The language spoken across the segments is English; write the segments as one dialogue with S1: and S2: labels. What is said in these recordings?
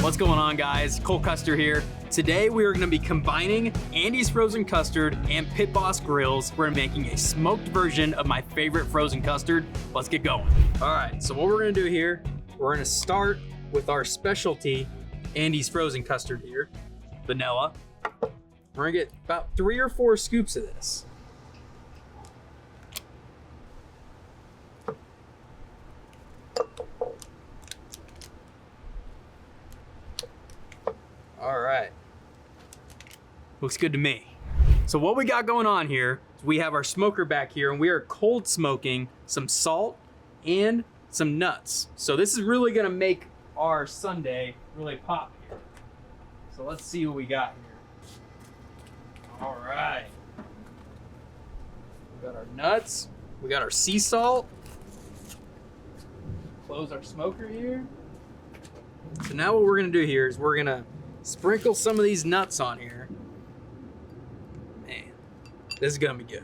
S1: What's going on, guys? Custer here. Today we are going to be combining Andy's frozen custard and Pit Boss Griddles. We're making a smoked version of my favorite frozen custard. Let's get going. All right, so what we're going to do here, we're going to start with our specialty Andy's frozen custard here, vanilla. We're going to get about 3 or 4 scoops of this. All right, looks good to me. So what we got going on here is we have our smoker back here and we are cold smoking some salt and some nuts. So this is really gonna make our sundae really pop here. So let's see what we got here. All right, we got our nuts, we got our sea salt. Close our smoker here. So now what we're gonna do here is we're gonna sprinkle some of these nuts on here. Man, this is gonna be good.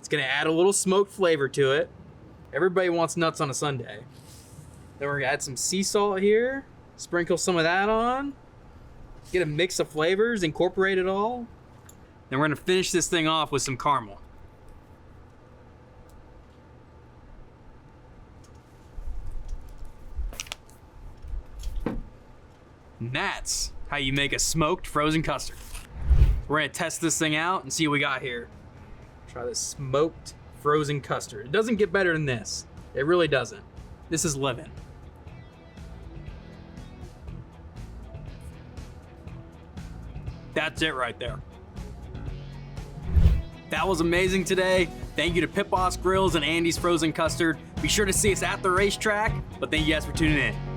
S1: It's gonna add a little smoked flavor to it. Everybody wants nuts on a sundae. Then we're gonna add some sea salt here, sprinkle some of that on, get a mix of flavors, incorporate it all. Then we're gonna finish this thing off with some caramel. And that's how you make a smoked frozen custard. We're gonna test this thing out and see what we got here. Try this smoked frozen custard. It doesn't get better than this. It really doesn't. This is living. That's it right there. That was amazing today. Thank you to Pit Boss Griddles and Andy's frozen custard. Be sure to see us at the racetrack, but thank you guys for tuning in.